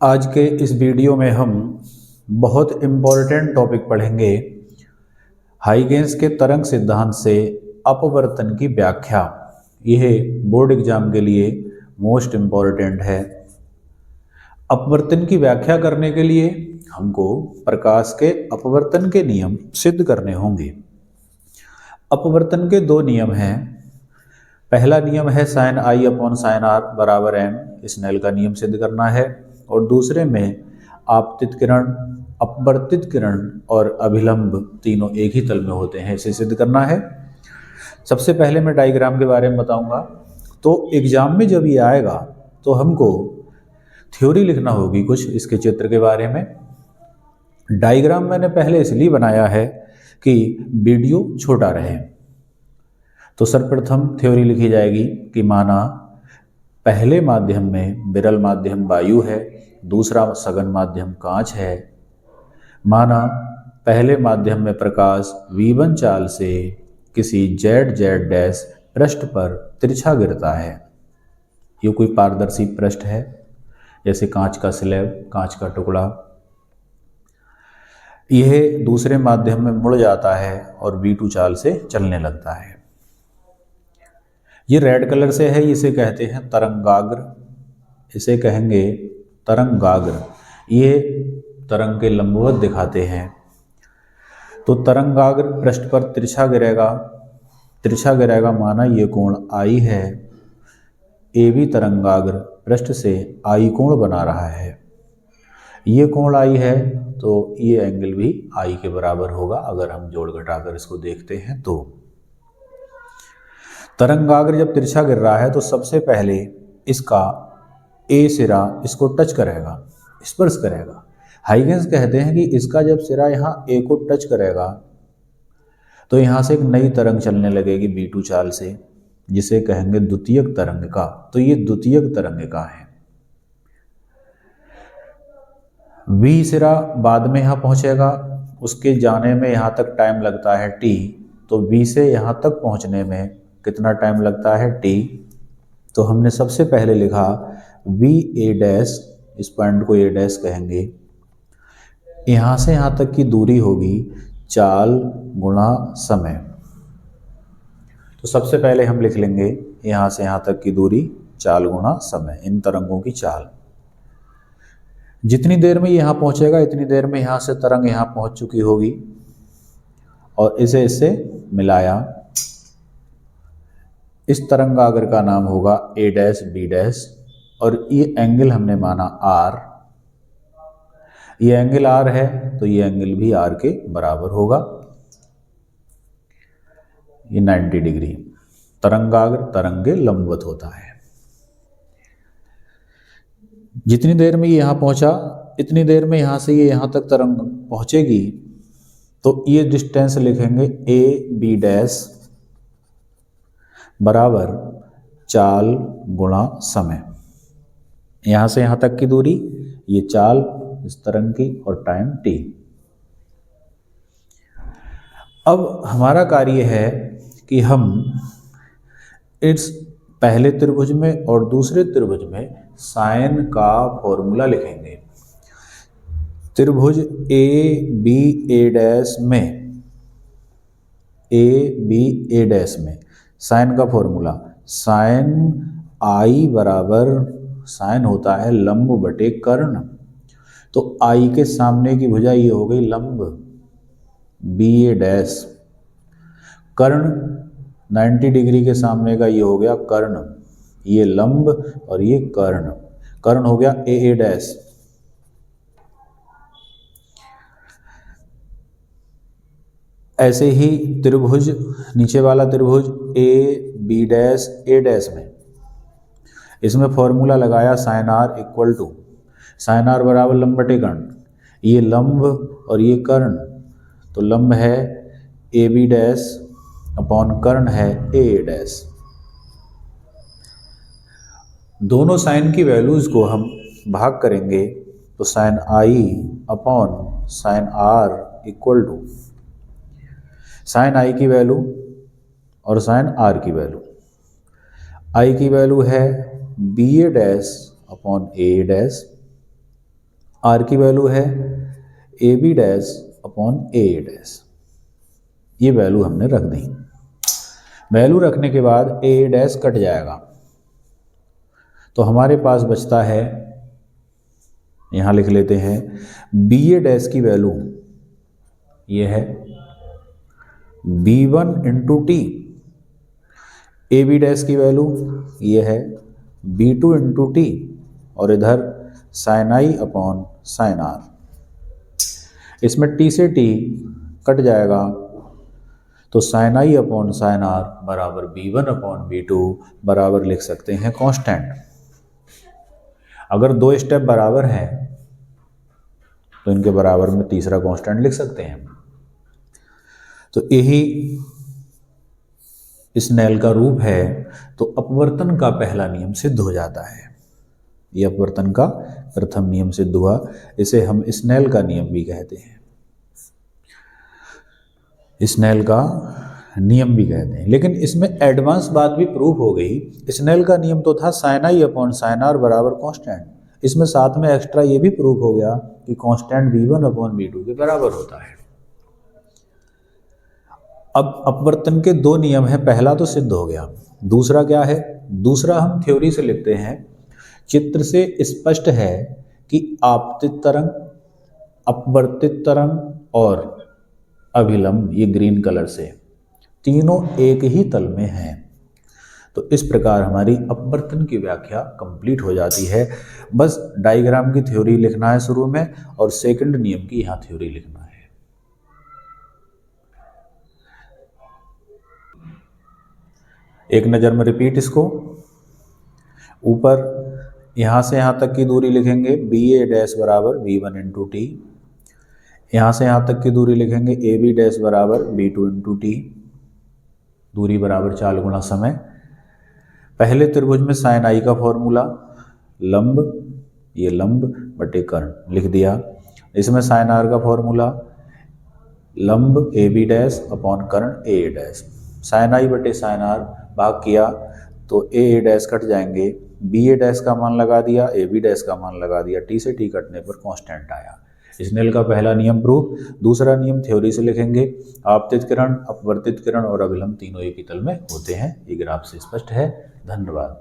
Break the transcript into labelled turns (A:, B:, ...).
A: आज के इस वीडियो में हम बहुत इम्पोर्टेंट टॉपिक पढ़ेंगे। हाइगेंस के तरंग सिद्धांत से अपवर्तन की व्याख्या। यह बोर्ड एग्जाम के लिए मोस्ट इम्पॉर्टेंट है। अपवर्तन की व्याख्या करने के लिए हमको प्रकाश के अपवर्तन के नियम सिद्ध करने होंगे। अपवर्तन के दो नियम हैं। पहला नियम है साइन आई अपॉन साइन आर बराबर एम, स्नेल का नियम सिद्ध करना है। और दूसरे में आपतित किरण, अपवर्तित किरण और अभिलंब तीनों एक ही तल में होते हैं, इसे सिद्ध करना है। सबसे पहले मैं डायग्राम के बारे में बताऊंगा। तो एग्जाम में जब ये आएगा तो हमको थ्योरी लिखना होगी कुछ इसके चित्र के बारे में। डायग्राम मैंने पहले इसलिए बनाया है कि वीडियो छोटा रहे। तो सर्वप्रथम थ्योरी लिखी जाएगी कि माना पहले माध्यम में विरल माध्यम वायु है, दूसरा सघन माध्यम कांच है। माना पहले माध्यम में प्रकाश V1 चाल से किसी Z डैश पृष्ठ पर तिरछा गिरता है। ये कोई पारदर्शी पृष्ठ है, जैसे कांच का स्लैब, कांच का टुकड़ा। यह दूसरे माध्यम में मुड़ जाता है और V2 चाल से चलने लगता है। ये रेड कलर से है, इसे कहते हैं तरंगाग्र, इसे कहेंगे तरंगाग्र। ये तरंग के लंबवत दिखाते हैं। तो तरंगाग्र पृष्ठ पर तिरछा गिरेगा, माना ये कोण आई है। ए भी तरंगाग्र पृष्ठ से आई कोण बना रहा है। ये कोण आई है तो ये एंगल भी आई के बराबर होगा अगर हम जोड़ घटाकर इसको देखते हैं तो। तरंगाग्र जब तिरछा गिर रहा है तो सबसे पहले इसका ए सिरा इसको टच करेगा, स्पर्श करेगा। हाइगेंस कहते हैं कि इसका जब सिरा यहाँ ए को टच करेगा तो यहाँ से एक नई तरंग चलने लगेगी V2 चाल से, जिसे कहेंगे द्वितीयक तरंगिका। तो ये द्वितीयक तरंगिका है। V सिरा बाद में यहाँ पहुँचेगा, उसके जाने में यहाँ तक टाइम लगता है T। तो V से यहाँ तक पहुँचने में कितना टाइम लगता है T। तो हमने सबसे पहले लिखा V A डैश, इस पॉइंट को A डैश कहेंगे। यहाँ से यहाँ तक की दूरी होगी चाल गुणा समय। तो सबसे पहले हम लिख लेंगे यहाँ से यहाँ तक की दूरी चाल गुणा समय, इन तरंगों की चाल। जितनी देर में यहाँ पहुँचेगा इतनी देर में यहाँ से तरंग यहाँ पहुँच चुकी होगी और इसे इससे मिलाया। इस तरंगाग्र का नाम होगा A डैश B डैश और ये एंगल हमने माना R। ये एंगल R है तो ये एंगल भी R के बराबर होगा। ये 90 डिग्री। तरंगाग्र तरंग के लंबवत होता है। जितनी देर में ये यहाँ पहुँचा इतनी देर में यहाँ से ये यहाँ तक तरंग पहुँचेगी। तो ये डिस्टेंस लिखेंगे A B डैश बराबर चाल गुणा समय। यहाँ से यहाँ तक की दूरी, ये चाल इस तरंग की और टाइम T। अब हमारा कार्य है कि हम इस पहले त्रिभुज में और दूसरे त्रिभुज में साइन का फॉर्मूला लिखेंगे। त्रिभुज A B A डैश में, A B A डैश में साइन का फॉर्मूला, साइन आई बराबर, साइन होता है लंब बटे कर्ण। तो आई के सामने की भुजा ये हो गई लंब B A डैश, कर्ण 90 डिग्री के सामने का ये हो गया कर्ण, ये लंब और ये कर्ण, कर्ण हो गया A A डैश। ऐसे ही त्रिभुज, नीचे वाला त्रिभुज A B dash A dash में, इसमें फॉर्मूला लगाया sine are equal to, sine r बराबर लंब बटे कर्ण। ये लंब और ये कर्ण, तो लंब है ए बी डैश अपॉन कर्ण है ए डैश। दोनों साइन की वैल्यूज को हम भाग करेंगे तो sine I upon sine are equal to sine I की वैल्यू और साइन आर की वैल्यू। आई की वैल्यू है B A dash upon A dash R की वैल्यू है A B dash upon A dash, ये वैल्यू हमने रख दी। वैल्यू रखने के बाद ए डैश कट जाएगा, तो हमारे पास बचता है, यहाँ लिख लेते हैं, बी ए डैश की वैल्यू ये है B1 into t, A B dash की वैल्यू ये है B2 इंटू टी, और इधर साइन आई अपॉन साइन आर। इसमें टी से टी कट जाएगा, तो साइन आई अपॉन साइन आर बराबर B1 अपॉन B2 बराबर लिख सकते हैं कांस्टेंट। अगर दो स्टेप बराबर हैं तो इनके बराबर में तीसरा कांस्टेंट लिख सकते हैं। तो यही स्नेल का रूप है, तो अपवर्तन का पहला नियम सिद्ध हो जाता है। ये अपवर्तन का प्रथम नियम सिद्ध हुआ, इसे हम स्नेल का नियम भी कहते हैं, स्नेल का नियम भी कहते हैं। लेकिन इसमें एडवांस बात भी प्रूव हो गई। स्नेल का नियम तो था साइन आई अपॉन साइन आर बराबर कांस्टेंट, इसमें साथ में एक्स्ट्रा ये भी प्रूव हो गया कि कांस्टेंट B1 अपॉन B2 के बराबर होता है। अब अपवर्तन के दो नियम हैं, पहला तो सिद्ध हो गया, दूसरा क्या है? दूसरा हम थ्योरी से लिखते हैं। चित्र से स्पष्ट है कि आपतित तरंग, अपवर्तित तरंग और अभिलंब, ये ग्रीन कलर से, तीनों एक ही तल में हैं। तो इस प्रकार हमारी अपवर्तन की व्याख्या कंप्लीट हो जाती है। बस डायग्राम की थ्योरी लिखना है शुरू में, और सेकंड नियम की यहाँ थ्योरी लिखना है। एक नज़र में रिपीट इसको। ऊपर यहाँ से यहाँ तक की दूरी लिखेंगे बी ए डैश बराबर B1 इंटू टी, यहाँ से यहाँ तक की दूरी लिखेंगे ए बी डैश बराबर B2 इंटू टी, दूरी बराबर 4 गुना समय। पहले त्रिभुज में साइन आई का फॉर्मूला, लंब, ये लंब बटे कर्ण लिख दिया। इसमें साइन आर का फॉर्मूला, लंब ए बी डैश अपॉन कर्ण ए डैश। साइन आई बटे साइन आर भाग किया तो ए डैश कट जाएंगे, बी ए डैश का मान लगा दिया, ए बी डैश का मान लगा दिया, टी से टी कटने पर कांस्टेंट आया। स्नेल का पहला नियम प्रूफ। दूसरा नियम थ्योरी से लिखेंगे। आपतित किरण, अपवर्तित किरण और अभिलंब तीनों एक ही तल में होते हैं। ये ग्राफ से स्पष्ट है। धन्यवाद।